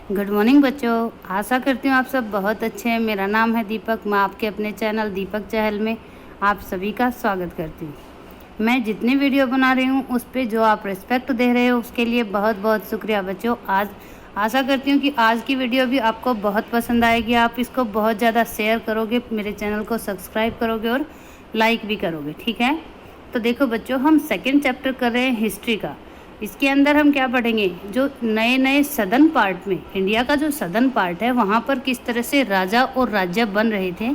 Good morning बच्चों। आशा करती हूँ आप सब बहुत अच्छे हैं। मेरा नाम है दीपक। मैं आपके अपने चैनल दीपक चहल में आप सभी का स्वागत करती हूँ। मैं जितनी वीडियो बना रही हूँ उस पे जो आप रिस्पेक्ट दे रहे हो उसके लिए बहुत बहुत शुक्रिया बच्चों। आज आशा करती हूँ कि आज की वीडियो भी आपको बहुत पसंद आएगी। आप इसको बहुत ज़्यादा शेयर करोगे, मेरे चैनल को सब्सक्राइब करोगे और लाइक भी करोगे, ठीक है। तो देखो बच्चों, हम सेकेंड चैप्टर कर रहे हैं हिस्ट्री का। इसके अंदर हम क्या पढ़ेंगे, जो नए नए सदर्न पार्ट में, इंडिया का जो सदर्न पार्ट है वहाँ पर किस तरह से राजा और राज्य बन रहे थे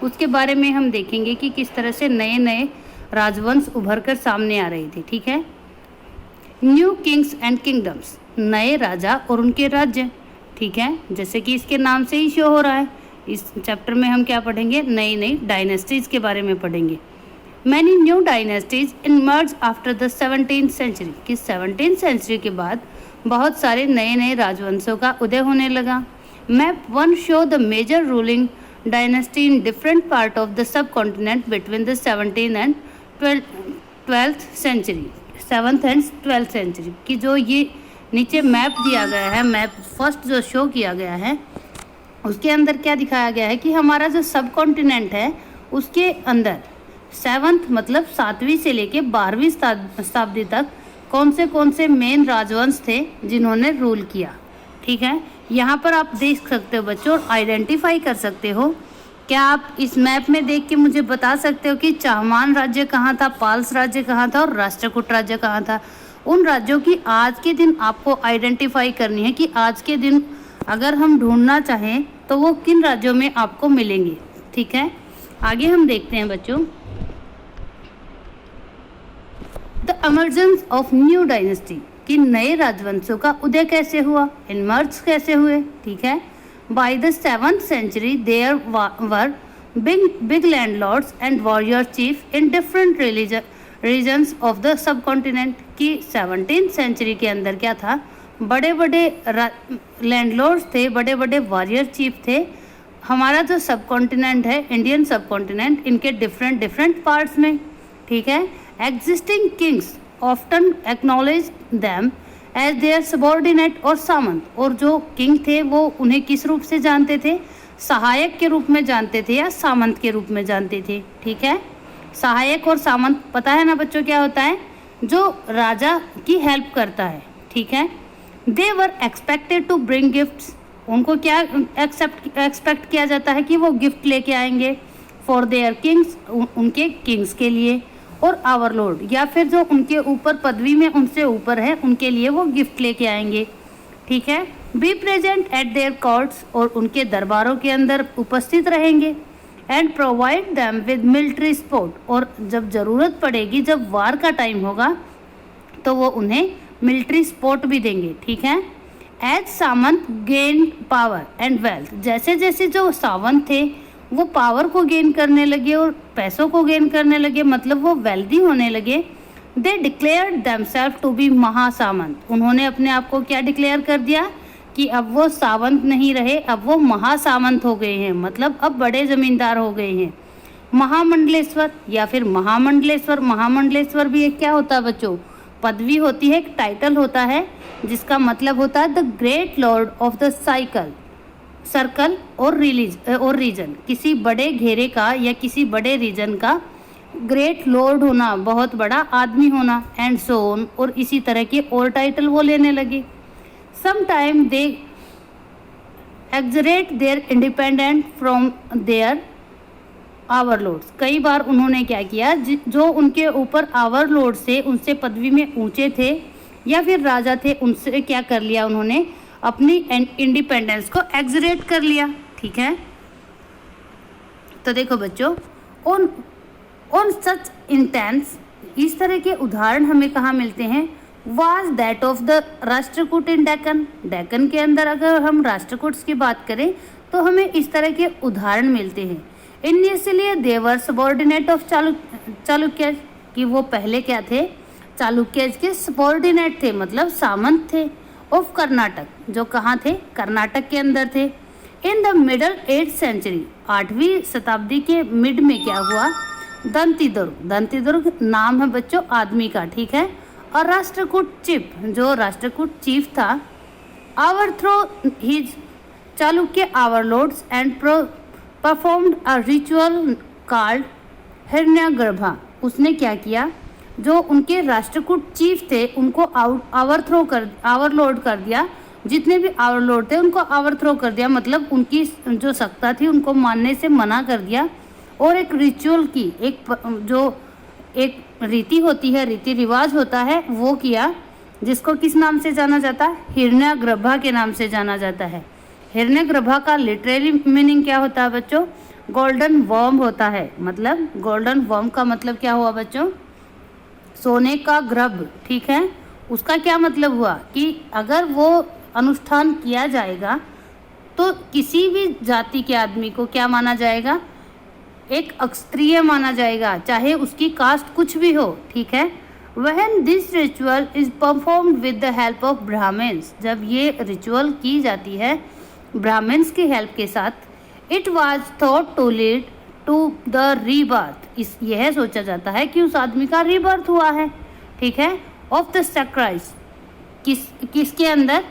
उसके बारे में हम देखेंगे कि किस तरह से नए नए राजवंश उभर कर सामने आ रहे थे, ठीक है। न्यू किंग्स एंड किंगडम्स, नए राजा और उनके राज्य, ठीक है। जैसे कि इसके नाम से ही शो हो रहा है, इस चैप्टर में हम क्या पढ़ेंगे, नई नई डायनेस्टीज के बारे में पढ़ेंगे। Many new dynasties emerged after the 17th century, कि 17th century के बाद बहुत सारे नए नए राजवंशों का उदय होने लगा। Map 1 show the major ruling dynasty in different part of the subcontinent between the 17th and 12th century, 7th and 12th century की जो ये नीचे मैप दिया गया है, मैप फर्स्ट जो शो किया गया है उसके अंदर क्या दिखाया गया है कि हमारा जो सब कॉन्टिनेंट है उसके अंदर 7th मतलब 7वीं से लेके 12वीं शताब्दी तक कौन से मेन राजवंश थे जिन्होंने रूल किया, ठीक है। यहाँ पर आप देख सकते हो बच्चों, आइडेंटिफाई कर सकते हो। क्या आप इस मैप में देख के मुझे बता सकते हो कि चाहमान राज्य कहाँ था, पाल्स राज्य कहाँ था और राष्ट्रकूट राज्य कहाँ था? उन राज्यों की आज के दिन आपको आइडेंटिफाई करनी है कि आज के दिन अगर हम ढूंढना चाहें तो वो किन राज्यों में आपको मिलेंगे, ठीक है। आगे हम देखते हैं बच्चों, the emergence of new dynasty, कि नए राजवंशों का उदय कैसे हुआ, इनमर्ज कैसे हुए, ठीक है। By the 7th century there were big landlords and warrior chief in different regions of the subcontinent, की 17th century के अंदर क्या था, बड़े बड़े लैंडलॉर्ड्स थे, बड़े बड़े वॉरियर चीफ थे। हमारा जो सब कॉन्टिनेंट है, इंडियन सब कॉन्टिनेंट, इनके डिफरेंट पार्ट्स में, ठीक है। Existing kings often acknowledged them as their subordinate और सामंत, और जो किंग थे वो उन्हें किस रूप से जानते थे, सहायक के रूप में जानते थे या सामंत के रूप में जानते थे, ठीक है। सहायक और सामंत पता है ना बच्चों क्या होता है, जो राजा की हेल्प करता है, ठीक है। They were expected to bring gifts, उनको क्या एक्सपेक्ट किया जाता है कि वो गिफ्ट लेके आएंगे, फॉर देयर किंग्स, उनके किंग्स के लिए, और ओवरलॉर्ड या फिर जो उनके ऊपर पदवी में उनसे ऊपर है उनके लिए वो गिफ्ट लेके आएंगे, ठीक है। Be present at there courts, और उनके दरबारों के अंदर उपस्थित रहेंगे। And provide them with military support, और जब ज़रूरत पड़ेगी, जब वार का टाइम होगा तो वो उन्हें मिलिट्री सपोर्ट भी देंगे, ठीक है। As samanta gain power and wealth, जैसे जैसे जो सावंत थे वो पावर को गेन करने लगे और पैसों को गेन करने लगे, मतलब वो वेल्दी होने लगे। दे डिक्लेयर्ड देमसेल्फ टू बी महासामंत, उन्होंने अपने आप को क्या डिक्लेयर कर दिया कि अब वो सावंत नहीं रहे, अब वो महासामंत हो गए हैं, मतलब अब बड़े जमींदार हो गए हैं। महामंडलेश्वर या फिर महामंडलेश्वर भी एक क्या होता है बच्चों, पदवी होती है, एक टाइटल होता है जिसका मतलब होता है the great Lord of the circle और रीजन, किसी बड़े घेरे का या किसी बड़े रीजन का ग्रेट लॉर्ड होना, बहुत बड़ा आदमी होना, एंड सो ऑन, और इसी तरह के और टाइटल वो लेने लगे। Some time they asserted their independent from their overlords, कई बार उन्होंने क्या किया, जो उनके ऊपर ओवरलॉर्ड से, उनसे पदवी में ऊंचे थे या फिर राजा थे, उनसे क्या कर लिया, उन्होंने अपनी इंडिपेंडेंस को एक्सरेट कर लिया, ठीक है। तो देखो बच्चों, ऑन सच इंटेंस, इस तरह के उदाहरण हमें कहाँ मिलते हैं, was that of the Rashtrakuta in Deccan के अंदर अगर हम राष्ट्रकूट की बात करें तो हमें इस तरह के उदाहरण मिलते हैं। Initially they were subordinate of Chalukya, कि वो पहले क्या थे, चालुक्य के सबॉर्डिनेट थे, मतलब सामंत थे। ऑफ कर्नाटक, जो कहाँ थे, कर्नाटक के अंदर थे। In the middle 8th century, 8वीं शताब्दी के मिड में क्या हुआ, दंतीदुर्ग नाम है बच्चों आदमी का, ठीक है। और राष्ट्रकूट चीफ, जो राष्ट्रकूट चीफ था overthrow his Chalukya overlords and performed a ritual called हिरण्यगर्भा। उसने क्या किया, जो उनके राष्ट्रकूट चीफ थे उनको ओवरलोड कर दिया, जितने भी ओवरलोड थे उनको ओवरथ्रो कर दिया, मतलब उनकी जो सत्ता थी उनको मानने से मना कर दिया। और एक रिचुअल की एक रीति होती है, रीति रिवाज होता है, वो किया, जिसको किस नाम से जाना जाता है, हिरण्यगर्भा के नाम से जाना जाता है। हिरण्यगर्भा का लिटरली मीनिंग क्या होता है बच्चों, गोल्डन वर्म होता है। मतलब गोल्डन वर्म का मतलब क्या हुआ बच्चों, सोने का गर्भ। ठीक है, उसका क्या मतलब हुआ कि अगर वो अनुष्ठान किया जाएगा तो किसी भी जाति के आदमी को क्या माना जाएगा, एक अक्षत्रिय माना जाएगा, चाहे उसकी कास्ट कुछ भी हो। ठीक है, When this ritual is performed with the help of Brahmins, जब ये रिचुअल की जाती है ब्राह्मण्स की हेल्प के साथ, it was thought to lead to the rebirth, यह सोचा जाता है कि उस आदमी का रीबर्थ हुआ है। ठीक है, of the sacrifice, किसके अंदर,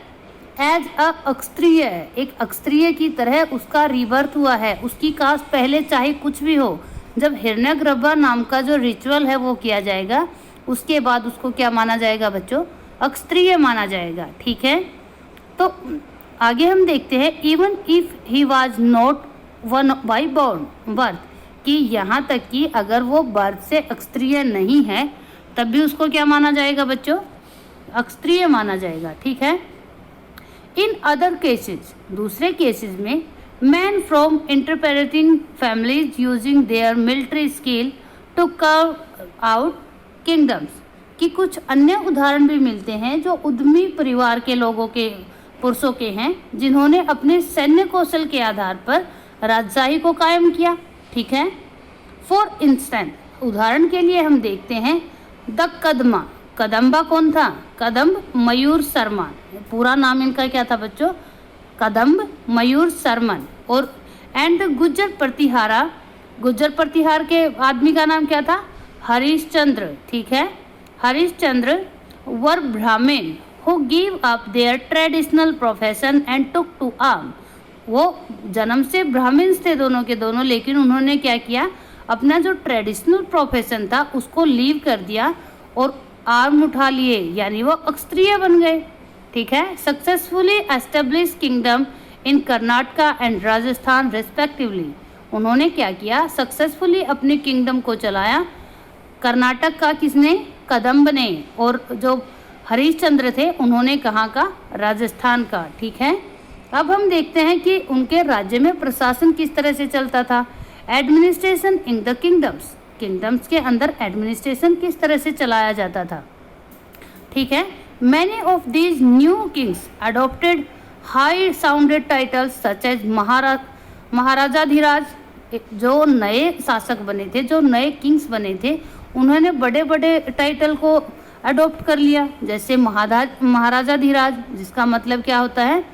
एज अ अक्षत्रिय, एक अक्षत्रिय की तरह उसका रीबर्थ हुआ है। उसकी कास्ट पहले चाहे कुछ भी हो, जब हिरण्यगर्भा नाम का जो रिचुअल है वो किया जाएगा, उसके बाद उसको क्या माना जाएगा बच्चों, अक्षत्रिय माना जाएगा। ठीक है, तो आगे हम देखते हैं, even if he was not one by birth, कि यहाँ तक कि अगर वो बर्थ से अक्षत्रिय नहीं है तब भी उसको क्या माना जाएगा बच्चों, अक्षत्रिय माना जाएगा। ठीक है, इन अदर केसेस, दूसरे केसेस में, man from interpreting families using their military skill to carve out kingdoms, कि कुछ अन्य उदाहरण भी मिलते हैं जो उद्यमी परिवार के लोगों के, पुरुषों के हैं, जिन्होंने अपने सैन्य कौशल के आधार पर राजशाही को कायम किया। ठीक है, फॉर इंस्टेंट, उदाहरण के लिए हम देखते हैं द कदमा, कदम्बा कौन था, कदम्ब मयूर शर्मा, पूरा नाम इनका क्या था बच्चों, कदम्ब मयूर शर्मन। और एंड गुज्जर प्रतिहारा, गुज्जर प्रतिहार के आदमी का नाम क्या था, हरिश्चंद्र। ठीक है, Harishchandra were Brahmin who give up their traditional profession and took to arm, वो जन्म से ब्राह्मण्स थे दोनों के दोनों, लेकिन उन्होंने क्या किया, अपना जो ट्रेडिशनल प्रोफेशन था उसको लीव कर दिया और आर्म उठा लिए, यानी वो अक्षत्रिय बन गए। ठीक है, successfully establish kingdom in Karnataka and Rajasthan respectively, उन्होंने क्या किया, सक्सेसफुली अपने किंगडम को चलाया। कर्नाटक का किसने, कदम्ब ने, और जो हरिश्चंद्र थे उन्होंने कहाँ का, राजस्थान का। ठीक है, अब हम देखते हैं कि उनके राज्य में प्रशासन किस तरह से चलता था। Administration in the kingdoms, kingdoms के अंदर एडमिनिस्ट्रेशन किस तरह से चलाया जाता था। ठीक है, many of these new kings adopted high sounded titles such as maharajadhiraja, जो नए शासक बने थे, जो नए किंग्स बने थे, उन्होंने बड़े बड़े टाइटल को अडॉप्ट कर लिया, जैसे महाराजाधिराज, जिसका मतलब क्या होता है,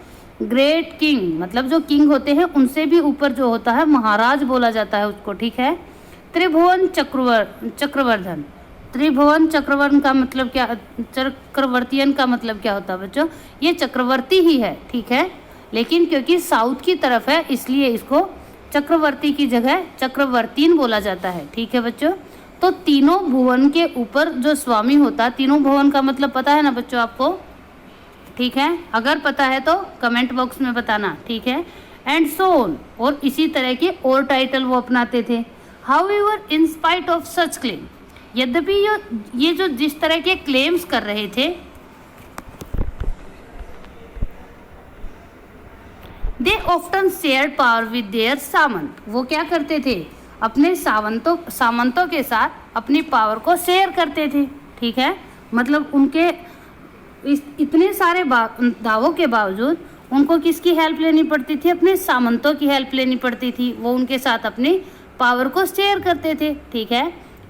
ग्रेट किंग, मतलब जो किंग होते हैं उनसे भी ऊपर जो होता है महाराज बोला जाता है उसको। ठीक है, त्रिभुवन चक्रवर्धन, त्रिभुवन चक्रवर्धन का मतलब क्या, चक्रवर्तीयन का मतलब क्या होता है बच्चों, ये चक्रवर्ती ही है। ठीक है, लेकिन क्योंकि साउथ की तरफ है इसलिए इसको चक्रवर्ती की जगह चक्रवर्तीन बोला जाता है। ठीक है बच्चों, तो तीनों भुवन के ऊपर जो स्वामी होता है, तीनों भुवन का मतलब पता है ना बच्चों आपको। ठीक है, अगर पता है तो कमेंट बॉक्स में बताना। ठीक है, एंड सो ऑन, और इसी तरह के और टाइटल वो अपनाते थे। However in spite of such claim, यद्यपि ये जो जिस तरह के क्लेम्स कर रहे थे, they often share power with their samanta, वो क्या करते थे, अपने सामंतों के साथ अपनी पावर को शेयर करते थे। ठीक है, मतलब उनके इतने सारे दावों के बावजूद उनको किसकी हेल्प लेनी पड़ती थी, अपने सामंतों की हेल्प लेनी पड़ती थी, वो उनके साथ अपनी पावर को शेयर करते थे। ठीक है,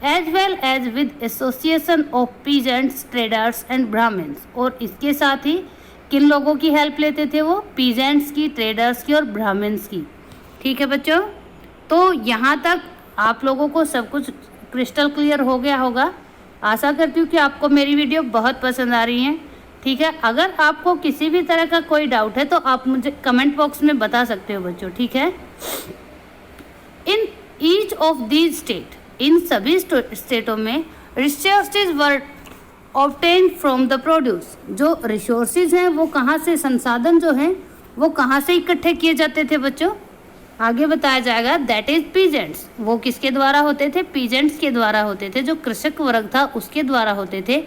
as well as with association of peasants, traders and Brahmins, और इसके साथ ही किन लोगों की हेल्प लेते थे वो, पीजेंट्स की, ट्रेडर्स की और ब्राह्मण्स की। ठीक है बच्चों, तो यहाँ तक आप लोगों को सब कुछ क्रिस्टल क्लियर हो गया होगा। आशा करती हूँ कि आपको मेरी वीडियो बहुत पसंद आ रही है। ठीक है। अगर आपको किसी भी तरह का कोई डाउट है तो आप मुझे कमेंट बॉक्स में बता सकते हो बच्चों, ठीक है। In each of these state, इन सभी स्टेटों में resources were obtained from the produce, जो रिसोर्सेज हैं वो कहाँ से, संसाधन जो हैं वो कहाँ से इकट्ठे किए जाते थे बच्चों, आगे बताया जाएगा। दैट इज पीजेंट्स, वो किसके द्वारा होते थे, पीजेंट्स के द्वारा होते थे, जो कृषक वर्ग था उसके द्वारा होते थे।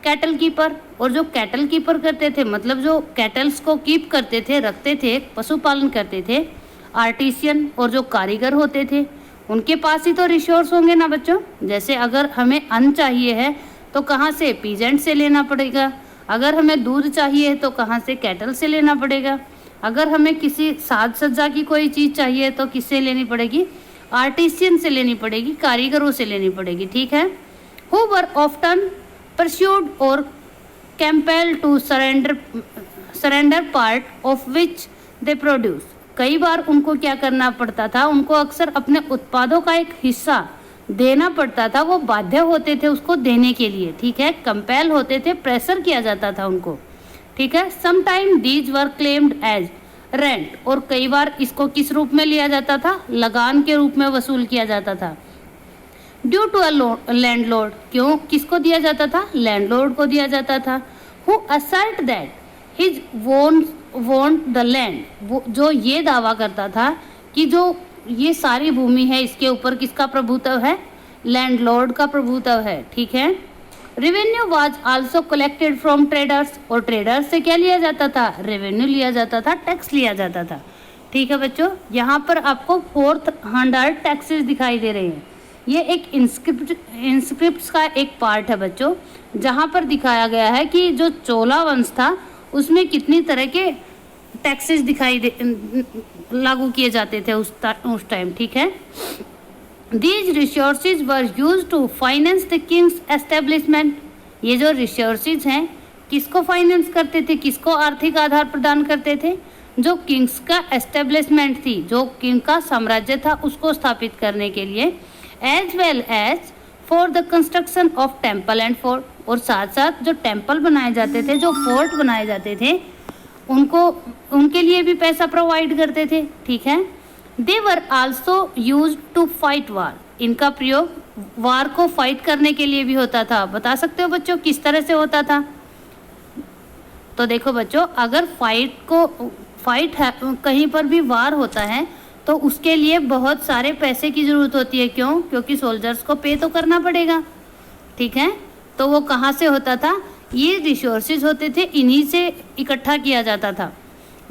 कैटल कीपर, और जो कैटल कीपर करते थे मतलब जो कैटल्स को कीप करते थे, रखते थे, पशुपालन करते थे। आर्टिशियन, और जो कारीगर होते थे उनके पास ही तो रिसोर्स होंगे ना बच्चों। जैसे अगर हमें अन्न चाहिए है तो कहाँ से, पीजेंट से लेना पड़ेगा। अगर हमें दूध चाहिए तो कहाँ से, कैटल से लेना पड़ेगा। अगर हमें किसी साज सज्जा की कोई चीज़ चाहिए तो किससे लेनी पड़ेगी, आर्टिशियन से लेनी पड़ेगी, कारीगरों से लेनी पड़ेगी, ठीक है। हु वर ऑफ्टन परस्यूड और compelled to surrender part of which they produce, कई बार उनको क्या करना पड़ता था, उनको अक्सर अपने उत्पादों का एक हिस्सा देना पड़ता था, वो बाध्य होते थे उसको देने के लिए, ठीक है। कंपेल होते थे, प्रेशर किया जाता था उनको, ठीक है। Sometime these were claimed as rent, और कई बार इसको किस रूप में लिया जाता था, लगान के रूप में वसूल किया जाता था। ड्यू टू अ लैंडलॉर्ड, क्यों, किसको दिया जाता था, लैंडलॉर्ड को दिया जाता था। Who assert that his want the land, वो जो ये दावा करता था कि जो ये सारी भूमि है इसके ऊपर किसका प्रभुत्व है, लैंडलॉर्ड का प्रभुत्व है, ठीक है। Revenue was also collected from traders, और ट्रेडर्स से क्या लिया जाता था, रेवेन्यू लिया जाता था, टैक्स लिया जाता था, ठीक है बच्चों। यहाँ पर आपको 400 टैक्सेस दिखाई दे रहे हैं। ये एक इंस्क्रिप्ट का एक पार्ट है बच्चों, जहाँ पर दिखाया गया है कि जो चोला वंश था उसमें कितनी तरह के टैक्सेस लागू किए जाते थे उस टाइम, ठीक है। These resources were used to finance the king's establishment, ये जो रिसोर्सेज हैं किसको फाइनेंस करते थे, किसको आर्थिक आधार प्रदान करते थे, जो किंग्स का एस्टेब्लिशमेंट थी, जो किंग का साम्राज्य था उसको स्थापित करने के लिए। As well as for the construction of temple and fort, और साथ साथ जो टेम्पल बनाए जाते थे, जो फोर्ट बनाए जाते थे, उनके लिए भी पैसा प्रोवाइड करते थे, ठीक है। They were also used to fight war, इनका प्रयोग वार को फाइट करने के लिए भी होता था। बता सकते हो बच्चों किस तरह से होता था, तो देखो बच्चों, अगर फाइट है, कहीं पर भी वार होता है तो उसके लिए बहुत सारे पैसे की ज़रूरत होती है, क्यों, क्योंकि सोल्जर्स को पे तो करना पड़ेगा, ठीक है। तो वो कहाँ से होता था, ये रिसोर्सेज होते थे, इन्हीं से इकट्ठा किया जाता था।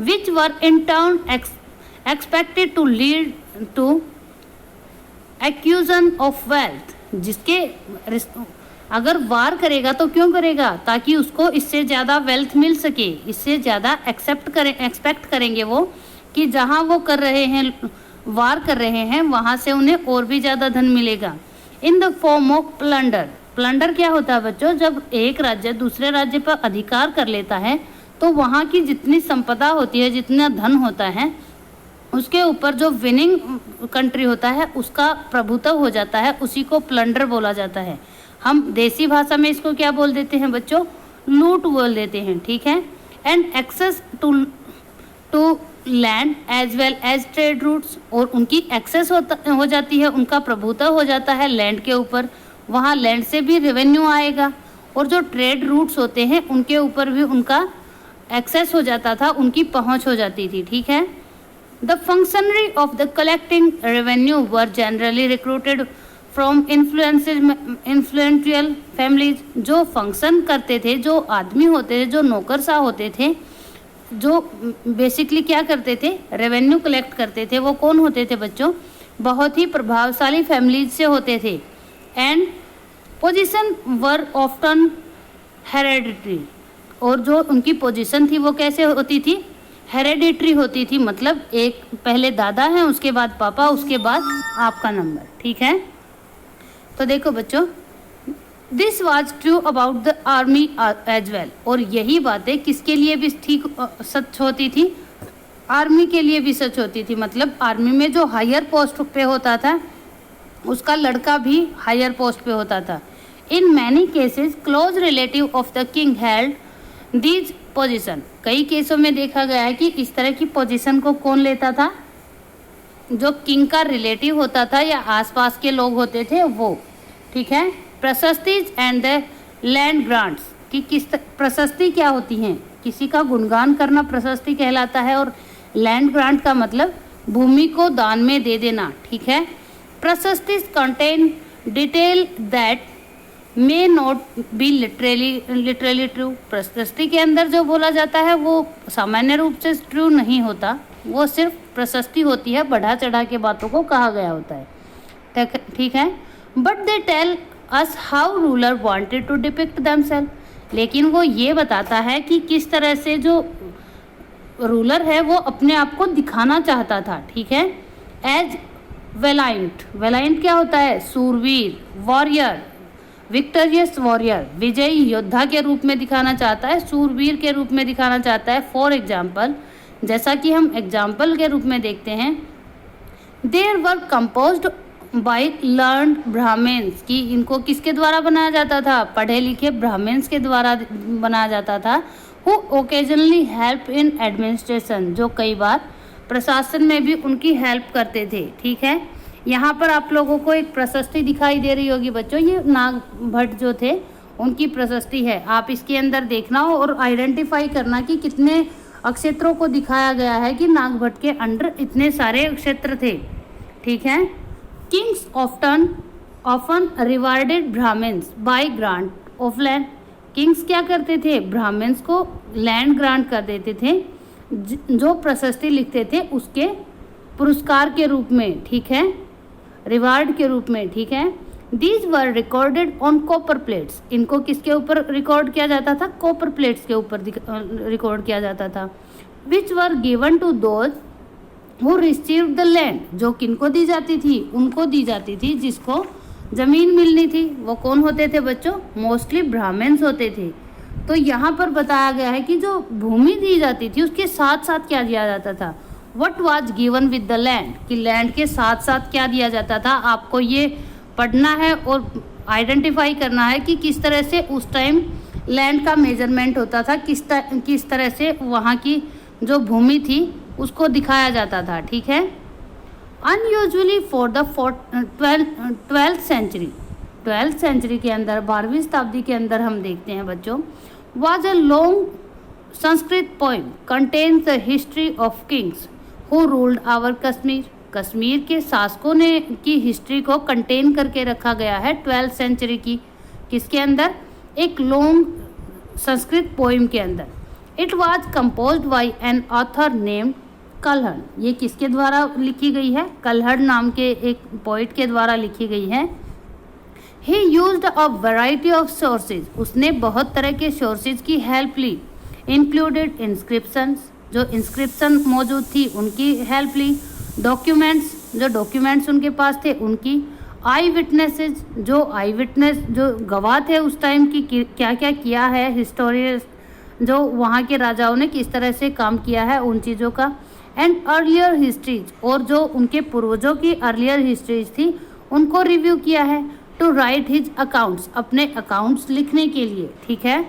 Which were in turn expected to lead to acquisition of wealth, जिसके अगर वार करेगा तो क्यों करेगा, ताकि उसको इससे ज़्यादा वेल्थ मिल सके, इससे ज़्यादा एक्सपेक्ट करेंगे वो कि जहाँ वो कर रहे हैं, वार कर रहे हैं, वहाँ से उन्हें और भी ज़्यादा धन मिलेगा। In the form of plunder, plunder क्या होता है बच्चों, जब एक राज्य दूसरे राज्य पर अधिकार कर लेता है तो वहाँ की जितनी संपदा होती है, जितना धन होता है, उसके ऊपर जो विनिंग कंट्री होता है उसका प्रभुत्व हो जाता है, उसी को प्लंडर बोला जाता है। हम देसी भाषा में इसको क्या बोल देते हैं बच्चों, लूट बोल देते हैं, ठीक है। And access to land as well as trade routes, और उनकी एक्सेस हो जाती है, उनका प्रभुत्व हो जाता है लैंड के ऊपर, वहाँ लैंड से भी रेवेन्यू आएगा, और जो ट्रेड रूट्स होते हैं उनके ऊपर भी उनका एक्सेस हो जाता था, उनकी पहुँच हो जाती थी, ठीक है। The functionary of the collecting revenue were generally recruited from influential families, जो फंक्शन करते थे, जो आदमी होते थे, जो नौकरशाह होते थे, जो बेसिकली क्या करते थे, रेवेन्यू कलेक्ट करते थे, वो कौन होते थे बच्चों, बहुत ही प्रभावशाली फैमिलीज से होते थे। And position were often hereditary, और जो उनकी पोजीशन थी वो कैसे होती थी, हेरेडिटरी होती थी, मतलब एक पहले दादा हैं, उसके बाद पापा, उसके बाद आपका नंबर, ठीक है। तो देखो बच्चों, this was true about the army as well, और यही बातें किसके लिए भी ठीक सच होती थी, आर्मी के लिए भी सच होती थी। मतलब आर्मी में जो हायर पोस्ट पे होता था उसका लड़का भी हायर पोस्ट पे होता था। In many cases close relative of the king held these position, कई केसों में देखा गया है कि इस तरह की पोजीशन को कौन लेता था, जो किंग का रिलेटिव होता था या आसपास के लोग होते थे वो, ठीक है। प्रशस्तीज एंड द लैंड ग्रांट्स, कि प्रशस्ति क्या होती हैं, किसी का गुणगान करना प्रशस्ति कहलाता है, और लैंड ग्रांट का मतलब भूमि को दान में दे देना, ठीक है। Prashastis contain detail that may not be literally true, प्रशस्ति के अंदर जो बोला जाता है वो सामान्य रूप से ट्रू नहीं होता, वो सिर्फ प्रशस्ति होती है, बढ़ा चढ़ा के बातों को कहा गया होता है, ठीक है। But they tell us how ruler wanted to depict themselves, लेकिन वो ये बताता है कि किस तरह से जो रूलर है वो अपने आप को दिखाना चाहता था, ठीक है। एज वेलाइंट, वेलाइंट क्या होता है, सूरवीर, वॉरियर, विक्टोरियस वॉरियर, विजयी योद्धा के रूप में दिखाना चाहता है, सूरवीर के रूप में दिखाना चाहता है। फॉर एग्जाम्पल, जैसा कि हम एग्जाम्पल के रूप में देखते हैं, there were composed by learned Brahmins, कि इनको किसके द्वारा बनाया जाता था, पढ़े लिखे ब्राह्मण्स के द्वारा बनाया जाता था। Who occasionally help in administration, जो कई बार प्रशासन में भी उनकी हेल्प करते थे, ठीक है। यहाँ पर आप लोगों को एक प्रशस्ति दिखाई दे रही होगी बच्चों, ये नागभट्ट जो थे उनकी प्रशस्ति है। आप इसके अंदर देखना और आइडेंटिफाई करना कि कितने अक्षेत्रों को दिखाया गया है कि नागभट्ट के अंडर इतने सारे क्षेत्र थे, ठीक है। Kings often rewarded Brahmins by grant of land, kings क्या करते थे, ब्राह्मण्स को लैंड ग्रांट कर देते थे, जो प्रशस्ति लिखते थे उसके पुरस्कार के रूप में, ठीक है, रिवार्ड के रूप में, ठीक है। These were recorded on copper plates, इनको किसके ऊपर रिकॉर्ड किया जाता था, कॉपर प्लेट्स के ऊपर रिकॉर्ड किया जाता था। Which were given to those who received the land, जो किनको दी जाती थी, उनको दी जाती थी जिसको जमीन मिलनी थी। वो कौन होते थे बच्चों, मोस्टली ब्राह्मण्स होते थे। तो यहाँ पर बताया गया है कि जो भूमि दी जाती थी उसके साथ साथ क्या दिया जाता था, what was given with the land, कि लैंड के साथ साथ क्या दिया जाता था। आपको ये पढ़ना है और आइडेंटिफाई करना है कि किस तरह से उस टाइम लैंड का मेजरमेंट होता था, किस तरह से वहाँ की जो भूमि थी उसको दिखाया जाता था, ठीक है। Unusually for the 12th century, 12th century के अंदर, 12वीं शताब्दी के अंदर हम देखते हैं बच्चों, was a long Sanskrit poem contains the history of kings who ruled over Kashmir, Kashmir के शासकों ने की हिस्ट्री को कंटेन करके रखा गया है 12th सेंचुरी की, किसके अंदर, एक लॉन्ग संस्कृत पोइम के अंदर। It was composed by an author named Kalhana, ये किसके द्वारा लिखी गई है, कल्हड़ नाम के एक पोइट के द्वारा लिखी गई है। ही used a variety of sources, उसने बहुत तरह के सोर्सेज की हेल्प ली। इंक्लूडेड इंस्क्रिप्शंस, जो इंस्क्रिप्शन मौजूद थी उनकी हेल्प ली। डॉक्यूमेंट्स, जो डॉक्यूमेंट्स उनके पास थे उनकी। आई विटनेसेज, जो आई विटनेस, जो गवाह थे उस टाइम की क्या क्या किया है, हिस्टोरियन जो वहाँ के राजाओं ने किस तरह से काम किया है उन चीज़ों का। एंड अर्लियर हिस्ट्रीज, और जो उनके पूर्वजों की अर्लियर हिस्ट्रीज थी उनको रिव्यू किया है। टू राइट हिज अकाउंट्स, अपने अकाउंट्स लिखने के लिए, ठीक है।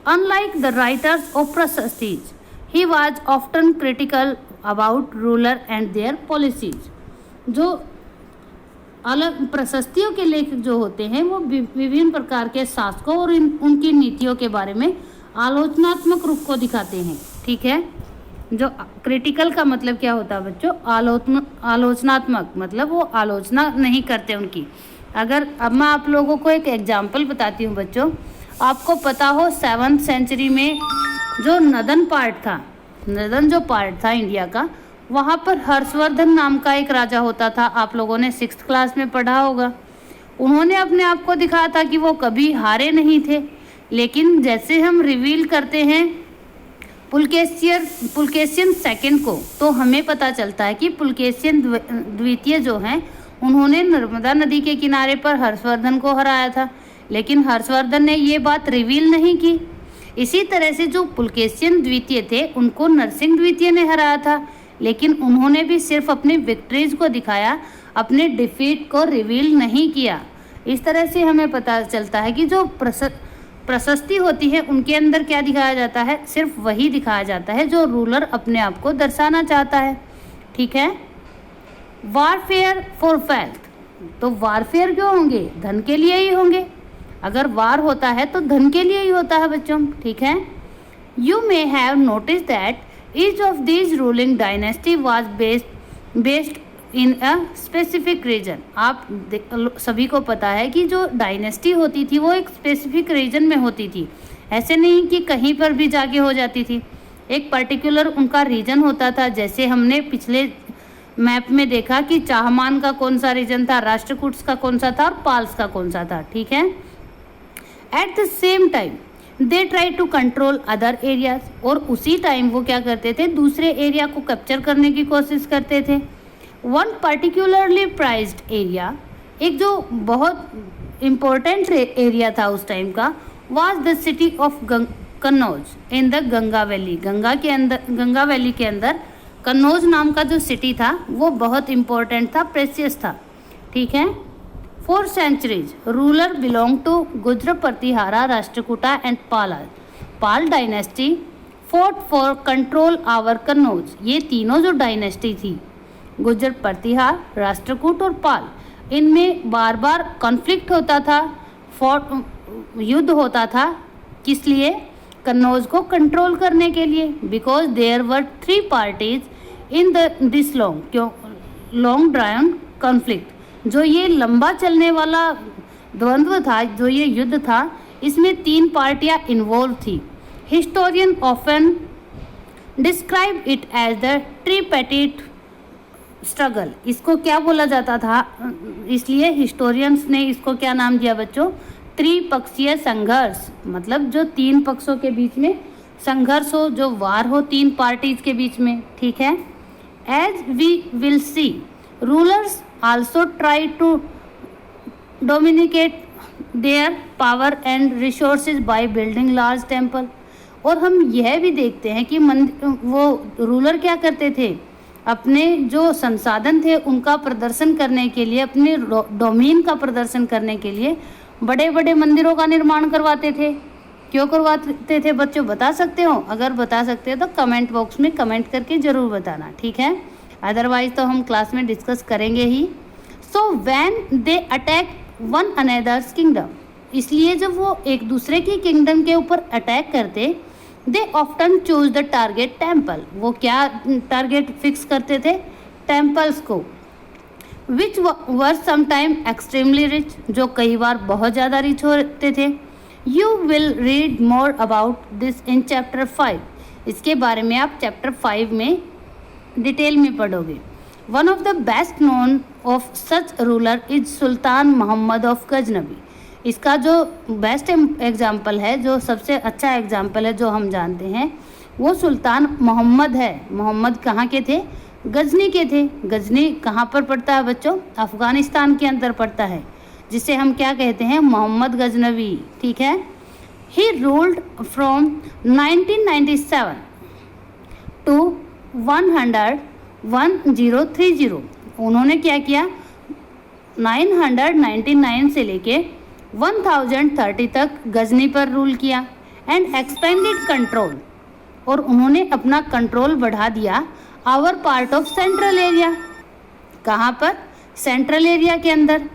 Unlike the writers of prashastis, he was often critical about ruler and their policies, जो अलग प्रशस्तियों के लेखक जो होते हैं वो विभिन्न प्रकार के शासकों और उनकी नीतियों के बारे में आलोचनात्मक रूप को दिखाते हैं, ठीक है। जो क्रिटिकल का मतलब क्या होता है बच्चों, आलोचनात्मक, मतलब वो आलोचना नहीं करते उनकी। अगर अब मैं आप लोगों को एक एग्जाम्पल बताती हूँ बच्चों, आपको पता हो 7th सेंचुरी में जो नदन पार्ट था, नदन जो पार्ट था इंडिया का, वहाँ पर हर्षवर्धन नाम का एक राजा होता था, आप लोगों ने 6th क्लास में पढ़ा होगा। उन्होंने अपने आप को दिखाया था कि वो कभी हारे नहीं थे, लेकिन जैसे हम रिवील करते हैं पुलकेशियन सेकंड को, तो हमें पता चलता है कि पुलकेशियन द्वितीय जो हैं उन्होंने नर्मदा नदी के किनारे पर हर्षवर्धन को हराया था, लेकिन हर्षवर्धन ने ये बात रिवील नहीं की। इसी तरह से जो पुलकेशियन द्वितीय थे उनको नरसिंह द्वितीय ने हराया था, लेकिन उन्होंने भी सिर्फ अपनी विक्ट्रीज को दिखाया, अपने डिफीट को रिवील नहीं किया। इस तरह से हमें पता चलता है कि जो प्रशस्ति होती है उनके अंदर क्या दिखाया जाता है, सिर्फ वही दिखाया जाता है जो रूलर अपने आप को दर्शाना चाहता है। ठीक है। वारफेयर फॉर वेल्थ, तो वारफेयर क्यों होंगे, धन के लिए ही होंगे। अगर वार होता है तो धन के लिए ही होता है बच्चों। ठीक है। You may have notice that each of these ruling dynasty was based in a specific region. आप सभी को पता है कि जो डायनेस्टी होती थी वो एक स्पेसिफिक रीजन में होती थी, ऐसे नहीं कि कहीं पर भी जाके हो जाती थी। एक पर्टिकुलर उनका रीजन होता था। जैसे हमने पिछले मैप में देखा कि चाहमान का कौन सा रीजन था, राष्ट्रकूट्स का कौन सा था और पाल्स का कौन सा था। ठीक है। At the same time they try to control other areas, और उसी टाइम वो क्या करते थे, दूसरे एरिया को कैप्चर करने की कोशिश करते थे। वन पर्टिकुलरली प्राइज्ड एरिया, एक जो बहुत इम्पोर्टेंट एरिया था उस टाइम का, was the city of Kannauj in the Ganga valley. Ganga valley के अंदर कन्नौज नाम का जो सिटी था वो बहुत इम्पोर्टेंट था, प्रेशियस था। ठीक है। 4 centuries ruler belong to Gujar Pratihara Rashtrakuta and Pala dynasty fought for control over Kannauj. ये तीनों जो डायनेस्टी थी, गुजर प्रतिहार, राष्ट्रकूट और पाल, इनमें बार बार कॉन्फ्लिक्ट होता था, युद्ध होता था। किस लिए, कन्नौज को कंट्रोल करने के लिए। Because there were 3 parties in this long drawn conflict. जो ये लंबा चलने वाला द्वंद्व था, जो ये युद्ध था, इसमें 3 पार्टियां इन्वॉल्व थी। Historian often describe it as the tripartite struggle. इसको क्या बोला जाता था, इसलिए हिस्टोरियंस ने इसको क्या नाम दिया बच्चों, त्रिपक्षीय संघर्ष। मतलब जो 3 पक्षों के बीच में संघर्ष हो, जो वार हो 3 पार्टीज के बीच में। ठीक है। As we will see rulers also try to demonstrate their power and resources by building large temple. और हम यह भी देखते हैं कि वो रूलर क्या करते थे, अपने जो संसाधन थे उनका प्रदर्शन करने के लिए, अपने डोमेन का प्रदर्शन करने के लिए बड़े बड़े मंदिरों का निर्माण करवाते थे। क्यों करवाते थे बच्चों, बता सकते हो? अगर बता सकते हो तो कमेंट बॉक्स में कमेंट करके ज़रूर बताना। ठीक है। अदरवाइज तो हम क्लास में डिस्कस करेंगे ही। So when they attack one another's kingdom, इसलिए जब वो एक दूसरे की किंगडम के ऊपर अटैक करते, they often choose the target temple. वो क्या टारगेट फिक्स करते थे, टेम्पल्स को, which were sometime extremely rich, जो कई बार बहुत ज़्यादा रिच होते थे। You will read more about this in chapter 5। इसके बारे में आप चैप्टर 5 में डिटेल में पढ़ोगे। One of the best known of such ruler is sultan Mohammad of Ghaznavi. इसका जो बेस्ट एग्जाम्पल है, जो सबसे अच्छा एग्जाम्पल है जो हम जानते हैं, वो सुल्तान मोहम्मद है। मोहम्मद कहाँ के थे, गजनी के थे। गजनी कहाँ पर पड़ता है बच्चों, अफ़गानिस्तान के अंदर पड़ता है, जिसे हम क्या कहते हैं, मोहम्मद गजनवी। ठीक है। He ruled from 1997 to 1030। उन्होंने क्या किया, 999 से लेके 1030 तक गजनी पर रूल किया एंड एक्सपेंडेड कंट्रोल, और उन्होंने अपना कंट्रोल बढ़ा दिया over part of central area. कहाँ पर, सेंट्रल एरिया के अंदर।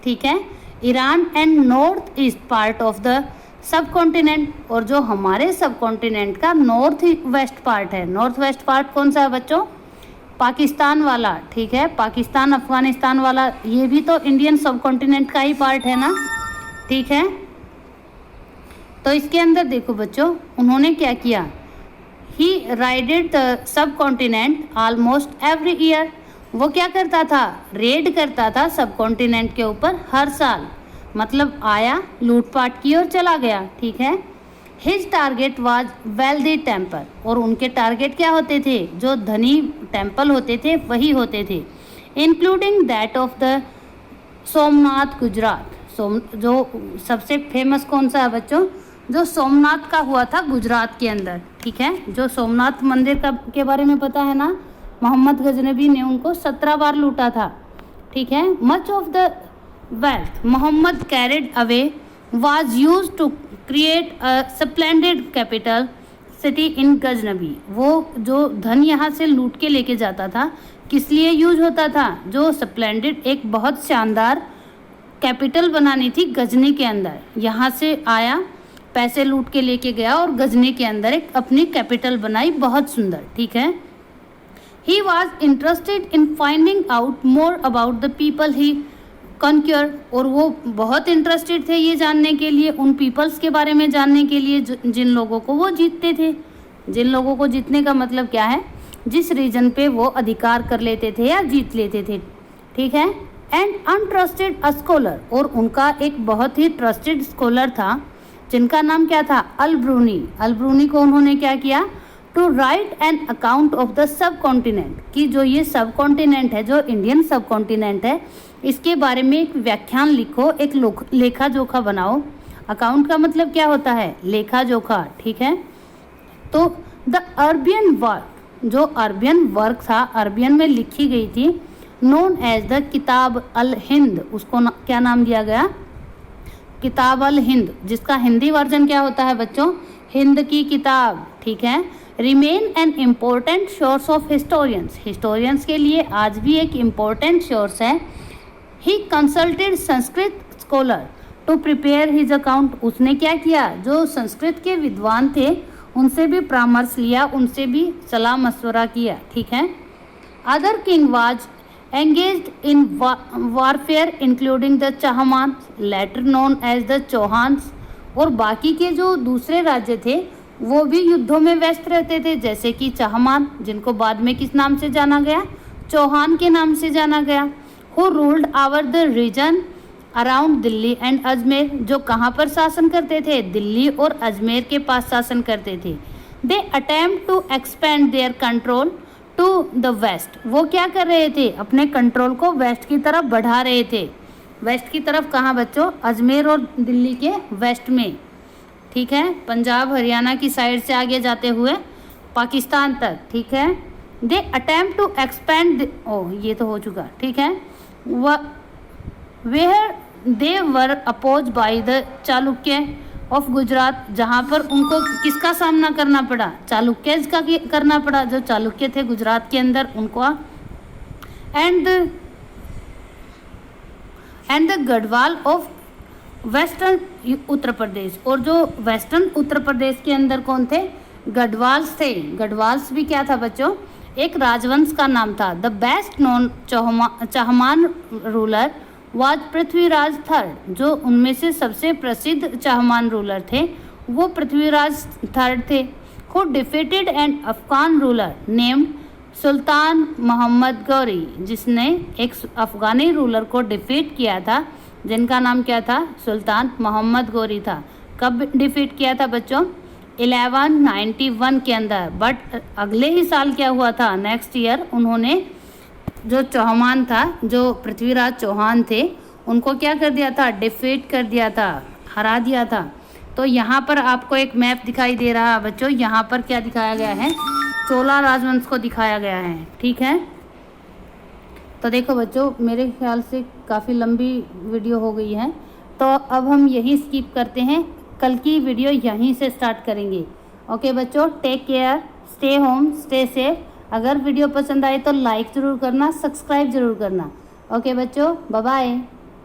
ठीक है। Iran and north east part of the subcontinent, और जो हमारे सब कॉन्टिनेंट का नॉर्थ वेस्ट पार्ट है। नॉर्थ वेस्ट पार्ट कौन सा है बच्चों, पाकिस्तान वाला। ठीक है। पाकिस्तान अफगानिस्तान वाला, ये भी तो इंडियन सब कॉन्टिनेंट का ही पार्ट है ना। ठीक है। तो इसके अंदर देखो बच्चों, उन्होंने क्या किया, he raided the subcontinent almost every year. वो क्या करता था, रेड करता था सब कॉन्टिनेंट के ऊपर हर साल। मतलब आया, लूटपाट की और चला गया। ठीक है। His target was wealthy temple, और उनके टारगेट क्या होते थे, जो धनी टेम्पल होते थे वही होते थे, including that of the Somnath Gujarat. जो सबसे फेमस कौन सा है बच्चों, जो सोमनाथ का हुआ था गुजरात के अंदर। ठीक है। जो सोमनाथ मंदिर का के बारे में पता है ना, मोहम्मद गजनवी ने उनको 17 बार लूटा था। ठीक है। Much of the wealth Mohammad carried away was used to create a splendid capital city in Ghaznavi. वो जो धन यहाँ से लूट के लेके जाता था किस लिए यूज होता था? जो स्प्लेंडेड एक बहुत शानदार कैपिटल बनानी थी गजनी के अंदर। यहाँ से आया, पैसे लूट के लेके गया और गजनी के अंदर एक अपनी कैपिटल बनाई, बहुत सुंदर। ठीक है। He was interested in finding out more about the people he conquer. और वो बहुत इंटरेस्टेड थे ये जानने के लिए, उन पीपल्स के बारे में जानने के लिए जिन लोगों को वो जीतते थे। जिन लोगों को जीतने का मतलब क्या है? जिस रीजन पे वो अधिकार कर लेते थे या जीत लेते थे। ठीक है। एंड अनट्रस्टेड अ स्कॉलर, और उनका एक बहुत ही ट्रस्टेड स्कॉलर था जिनका नाम क्या था? अल-ब्रूनी। अल-ब्रूनी को उन्होंने क्या किया? To write an account of the subcontinent, कि जो ये सब कॉन्टिनेंट है, जो इंडियन सब कॉन्टिनेंट है, इसके बारे में एक व्याख्यान लिखो, एक लेखा जोखा बनाओ। अकाउंट का मतलब क्या होता है? लेखा जोखा। ठीक है। तो द अरबियन वर्क, जो अरबियन वर्क था, अरबियन में लिखी गई थी, नोन एज द किताब अल हिंद, उसको क्या नाम दिया गया? किताब अल हिंद, जिसका हिंदी वर्जन क्या होता है बच्चों? हिंद की किताब। ठीक है। Remain an important source of historians, historians के लिए आज भी एक इम्पोर्टेंट सोर्स है। He consulted Sanskrit scholar to prepare his account, उसने क्या किया? जो संस्कृत के विद्वान थे उनसे भी परामर्श लिया, उनसे भी सलाह मशवरा किया। ठीक है। Other king was engaged in warfare including the Chahamana, later known as the Chauhans. और बाकी के जो दूसरे राज्य थे वो भी युद्धों में व्यस्त रहते थे, जैसे कि चहमान, जिनको बाद में किस नाम से जाना गया? चौहान के नाम से जाना गया। who ruled over the region around Delhi and Ajmer, जो कहाँ पर शासन करते थे? दिल्ली और अजमेर के पास शासन करते थे। They attempt to expand their control to the west, वो क्या कर रहे थे? अपने कंट्रोल को वेस्ट की तरफ बढ़ा रहे थे। वेस्ट की तरफ कहाँ बच्चों? अजमेर और दिल्ली के वेस्ट में। ठीक है। पंजाब हरियाणा की साइड से आगे जाते हुए पाकिस्तान तक। ठीक है। दे अटेम्प्ट टू एक्सपेंड, ओह ये तो हो चुका। ठीक है। Where they were oppose by the Chalukya of Gujarat, जहाँ पर उनको किसका सामना करना पड़ा? चालुक्यज का करना पड़ा, जो चालुक्य थे गुजरात के अंदर उनको। And the Garhwal of western Uttar Pradesh, और जो वेस्टर्न उत्तर प्रदेश के अंदर कौन थे? गढ़वाल्स थे। गढ़वाल्स भी क्या था बच्चों? एक राजवंश का नाम था। The best known Chahamana ruler was Prithviraj third, जो उनमें से सबसे प्रसिद्ध चहमान रूलर थे वो पृथ्वीराज थर्ड थे। Who defeated an Afghan ruler named Sultan Mohammad Ghori, जिसने एक अफगानी रूलर को डिफीट किया था, जिनका नाम क्या था? सुल्तान मोहम्मद गौरी था। कब डिफीट किया था बच्चों? 1191 के अंदर। बट अगले ही साल क्या हुआ था? नेक्स्ट ईयर उन्होंने जो चौहान था, जो पृथ्वीराज चौहान थे, उनको क्या कर दिया था? डिफीट कर दिया था, हरा दिया था। तो यहाँ पर आपको एक मैप दिखाई दे रहा है बच्चों, यहाँ पर क्या दिखाया गया है? चोला राजवंश को दिखाया गया है। ठीक है। तो देखो बच्चों, मेरे ख्याल से काफ़ी लंबी वीडियो हो गई है, तो अब हम यही स्किप करते हैं, कल की वीडियो यहीं से स्टार्ट करेंगे। ओके बच्चों, take care, stay home, stay safe. अगर वीडियो पसंद आए तो लाइक ज़रूर करना, सब्सक्राइब ज़रूर करना। ओके बच्चों, बाय बाय।